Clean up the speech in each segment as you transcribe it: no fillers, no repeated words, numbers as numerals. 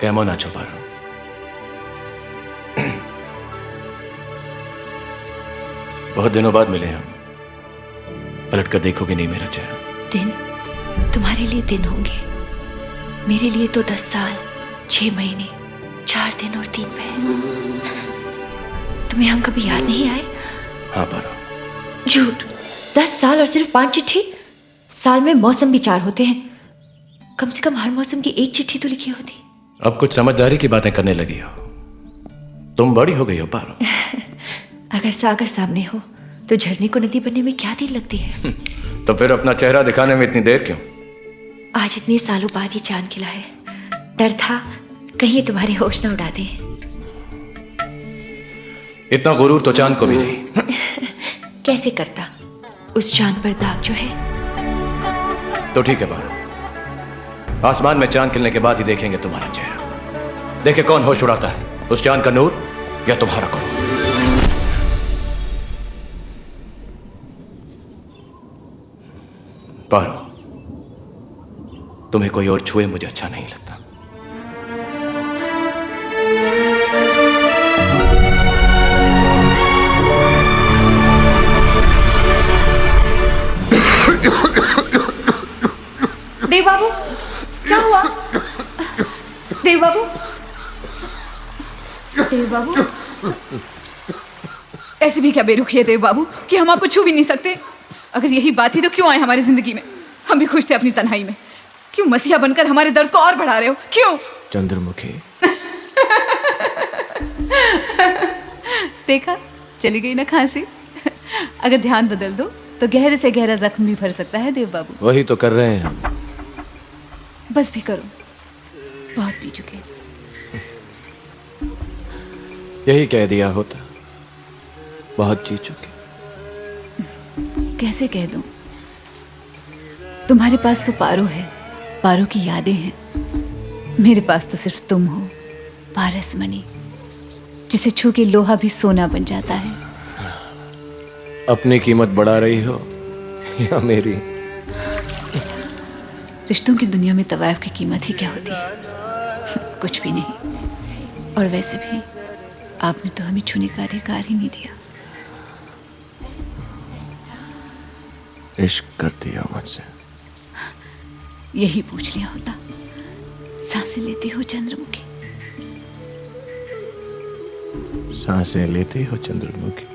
Camo ना छुपा रहा हूं। बहुत दिनों बाद मिले हम। पलट कर देखोगे नहीं मेरा चेहरा। दिन तुम्हारे लिए दिन होंगे, मेरे लिए तो 10 साल 6 महीने 4 दिन और 3 पहर। तुम्हें हम कभी याद नहीं आए? हाँ पारो। झूठ। 10 साल और सिर्फ 5 चिट्ठी। साल में मौसम भी 4 होते हैं, कम से कम हर मौसम की 1 चिट्ठी तो लिखी होती। अब कुछ समझदारी की बातें करने लगी हो। तुम बड़ी हो गई हो पारो। अगर सागर सामने हो तो झरने को नदी बनने में क्या देर लगती है? तो फिर अपना चेहरा दिखाने में इतनी देर क्यों? आज इतने सालों बाद ही चांद खिला है। डर था कहीं तुम्हारे होश न उड़ा दे। इतना गुरूर तो चांद को भी नहीं। कैसे करता? उस चांद पर दाग जो है। तो ठीक है पारो, आसमान में चांद खिलने के बाद ही देखेंगे तुम्हारा चेहरा। देखे कौन होश उड़ाता है, उस चांद का नूर या तुम्हारा गुरूर। पारो, तुम्हें कोई और छुए मुझे अच्छा नहीं लगता। देव बाबू, क्या हुआ? देव बाबू, देव बाबू, ऐसे भी क्या बेरुखी है देव बाबू कि हम आपको छू भी नहीं सकते? अगर यही बात थी तो क्यों आए हमारी जिंदगी में? हम भी खुश थे अपनी तन्हाई में। क्यों मसीहा बनकर हमारे दर्द को और बढ़ा रहे हो? क्यों? चंद्रमुखी। देखा, चली गई ना खांसी। अगर ध्यान बदल दो तो गहरे से गहरा जख्म भी भर सकता है देव बाबू। वही तो कर रहे हैं हम। बस भी करो, बहुत पी चुके। यही कह दिया होता, बहुत जी चुके। कैसे कह दूं? तुम्हारे पास तो पारो है, पारो की यादें हैं। मेरे पास तो सिर्फ तुम हो, पारसमणि, जिसे छू के लोहा भी सोना बन जाता है। अपनी कीमत बढ़ा रही हो या मेरी? रिश्तों की दुनिया में तवायफ की कीमत ही क्या होती है? कुछ भी नहीं। और वैसे भी आपने तो हमें छूने का अधिकार ही नहीं दिया। इश्क करती हो मुझसे? यही पूछ लिया होता। सांसें लेती हो चंद्रमुखी? सांसें लेती हो चंद्रमुखी?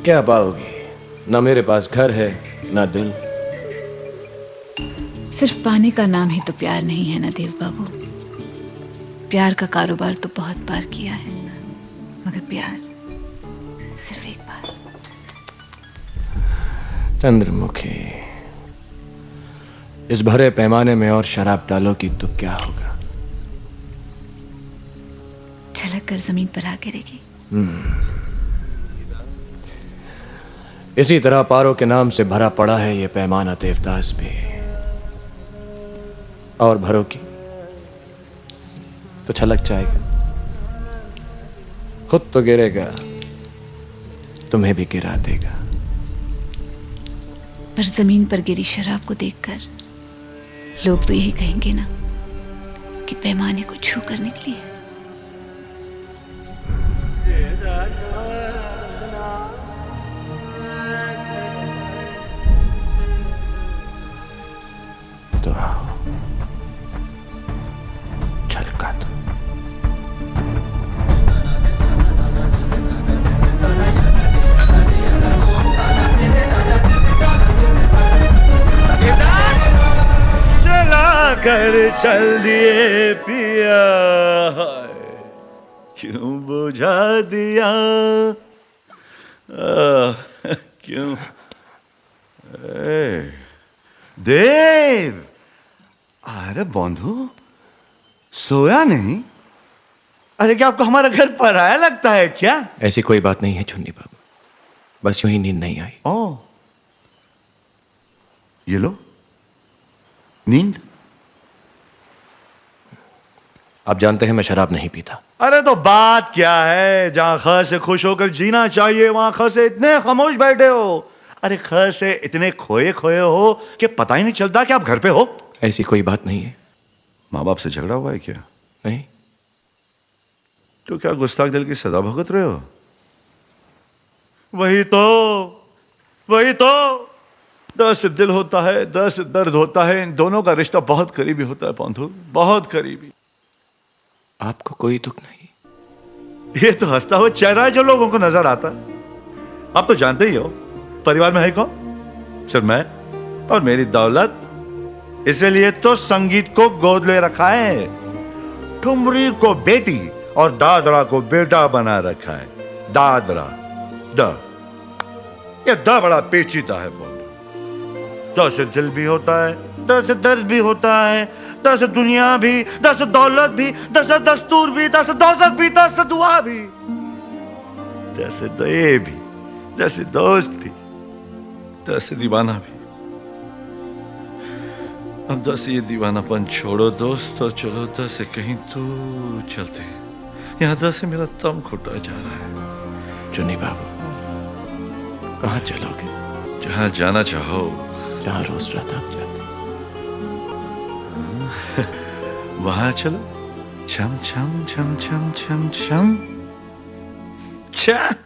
क्या पाओगी? ना मेरे पास घर है ना दिल। सिर्फ पाने का नाम ही तो प्यार नहीं है ना देव बाबू। प्यार का कारोबार तो बहुत बार किया है, मगर प्यार सिर्फ एक बार। चंद्रमुखी, इस भरे पैमाने में और शराब डालोगी तो क्या होगा? छलक कर जमीन पर आ गिरेगी। इसी तरह पारो के नाम से भरा पड़ा है ये पैमाना देवदास भी। और भरोगी तो छलक जाएगा, खुद तो गिरेगा, तुम्हें भी गिरा देगा। पर जमीन पर गिरी शराब को देखकर लोग तो यही कहेंगे ना कि पैमाने को छू कर निकली है। तो आओ, छलका दो। कर चल दिए पिया, क्यों बुझा दिया? क्यों? देव, अरे बंधु, सोया नहीं? अरे क्या आपको हमारा घर पराया लगता है क्या? ऐसी कोई बात नहीं है चुन्नी बाबू, बस यूं ही नींद नहीं आई। ओ, ये लो नींद। आप जानते हैं मैं शराब नहीं पीता। अरे तो बात क्या है, जहां खा से खुश होकर जीना चाहिए वहां खा से इतने खामोश बैठे हो। अरे घर से इतने खोए खोए हो कि पता ही नहीं चलता कि आप घर पे हो। ऐसी कोई बात नहीं है। माँ बाप से झगड़ा हुआ है क्या? नहीं। तो क्या गुस्ताख दिल की सजा भुगत रहे हो? वही तो 10 दिल होता है, 10 दर्द होता है। इन दोनों का रिश्ता बहुत करीबी होता है बंधु, बहुत करीबी। आपको कोई दुख नहीं? ये तो हंसता हुआ चेहरा है जो लोगों को नजर आता है। आप तो जानते ही हो परिवार में है कौन? सिर्फ मैं और मेरी दौलत। इसलिए तो संगीत को गोद ले रखा है, ठुमरी को बेटी और दादरा को बेटा बना रखा है। दादरा ये द बड़ा पेचीदा है बोल। 10 दिल भी होता है, 10 दर्द भी होता है, 10 दुनिया भी, 10 दौलत भी, 10 दस्तूर भी, 10 दोज़ख भी, 10 दुआ भी, 10 दये भी, 10 दोस्त भी, 10 दीवाना भी। अब 10 ये दीवानापन छोड़ो दोस्त, तो चलो 10 से कहीं दूर चलते हैं। यहाँ 10 से मेरा दम घुटा जा रहा है। चुन्नी बाबू, कहाँ चलोगे? जहाँ जाना चाहो। जहाँ रोज रात आप जाते। वहां चलो। छम छम छम छम छम छम छम।